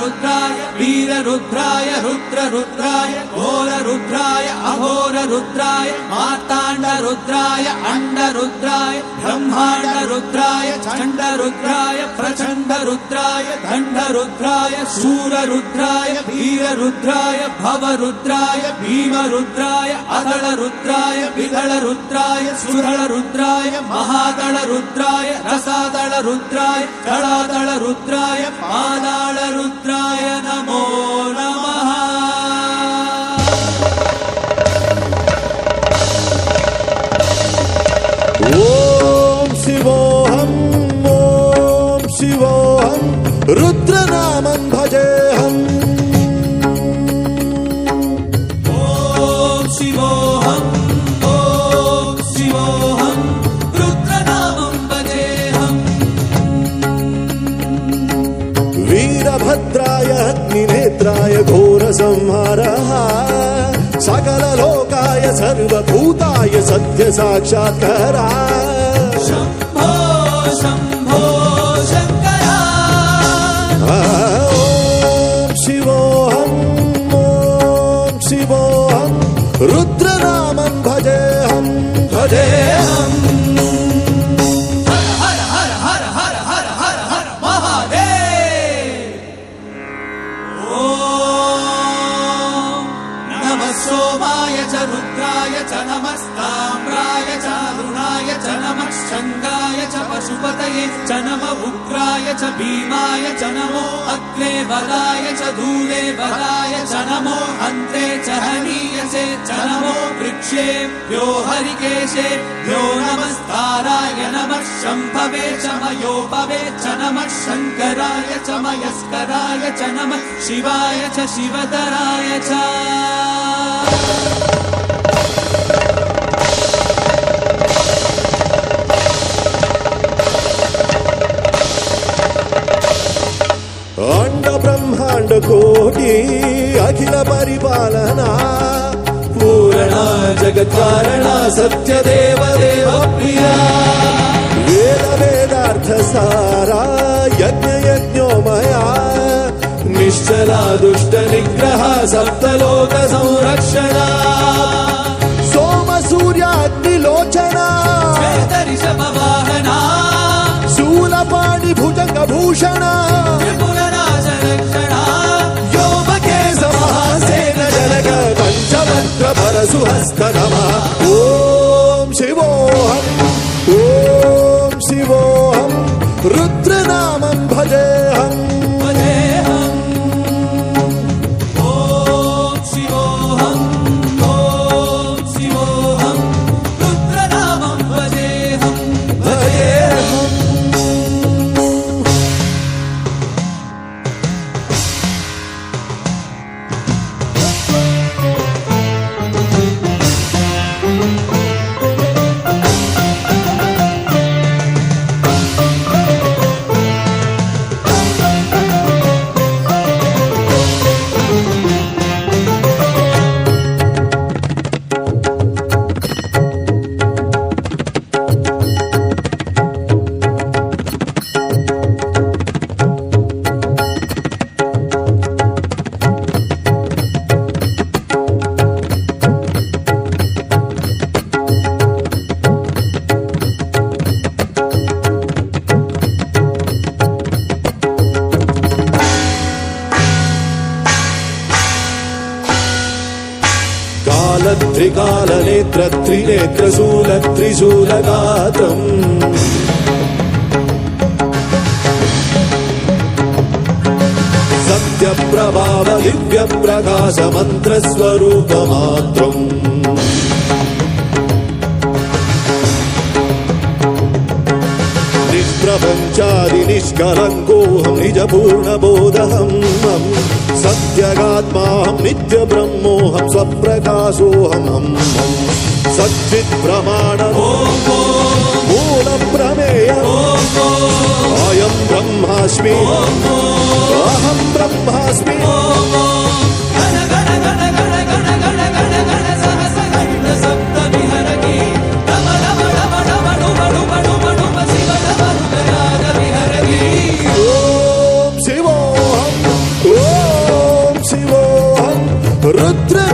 रुद्राय वीररुद्राय रुद्ररुद्राय घोररुद्राय अघोररुद्राय मार्ताण्डरुद्राय अण्डरुद्राय ब्रह्माण्डरुद्राय चण्डरुद्राय प्रचण्डरुद्राय दण्डरुद्राय शूररुद्राय वीररुद्राय भवरुद्राय भीमरुद्राय अदलरुद्राय विदलरुद्राय सुदलरुद्राय महादलरुद्राय रसादलरुद्राय दलादलरुद्राय पादालरुद्राय नमो नमः। ओम शिवोऽहम् ओम शिवोऽहम् रुद्रनामं भजेऽहम्। ओम शिवोऽहम् रुद्रनामं भजेऽहम्। वीरभद्राय अग्निनेत्राय घोरसंहारः सकललोकाय सर्वभूताय सत्यसाक्षात्कारः। शम्भो शम्भो शङ्कर। ओम शिवोऽहम् रुद्रनामं भजेऽहम् भजेऽहम्। हर हर हर हर हर हर हर महादेव। ओम नमः सोमाय च रुद्राय च नमस्ताम्राय च अरुणाय च नमः शङ्गाय च पशुपतये च नमः उग्राय च भीमाय च नमो अग्ने वदाय च धूले वदाय च नमो अन्ते च हनीयसे च नमो वृक्षेभ्यो हरिकेशेभ्यो नमस्ताराय नमः शम्भवे च मयोपवे च नमः शङ्कराय च मयस्कराय च नमः शिवाय च शिवतराय च। अंड ब्रह्मांड कोटि अखिल परिपालना पूर्णा जगत्कारणा सत्यदेव देव प्रिया वेद वेदार्थ सारा यज्ञ यज्ञोमया निश्चला दुष्ट निग्रह सप्तलोक संरक्षणा सोम सूर्याग्निलोचना ऋषभवाहना शूलपाणि भुजंग भूषण त्रिपुरनाशरक्षणा योमकेश महासेन जनक पंचमन्त्र परशुहस्त नमः। ओम शिवोऽहम् रुद्रनामं भजेऽहम् भजेऽहम्। ओम शिवोऽहम् रुद्रनामं भजेऽहम् भजेऽहम्। त्रिकालनेत्र त्रिनेत्रशूल त्रिशूलगात्रम् सत्यप्रभाव दिव्यप्रकाश मन्त्रस्वरूपमात्रम् निष्प्रपञ्चादि निष्कलङ्कोऽहं निजपूर्णबोधहम् सत्यगात्माहं नित्यब्रह्मोऽहं स्वप्रकाशोऽहं सच्चित्प्रमाणं मूलप्रमेयम् अयं ब्रह्मास्मि अहं ब्रह्मास्मि। ओम रुद्र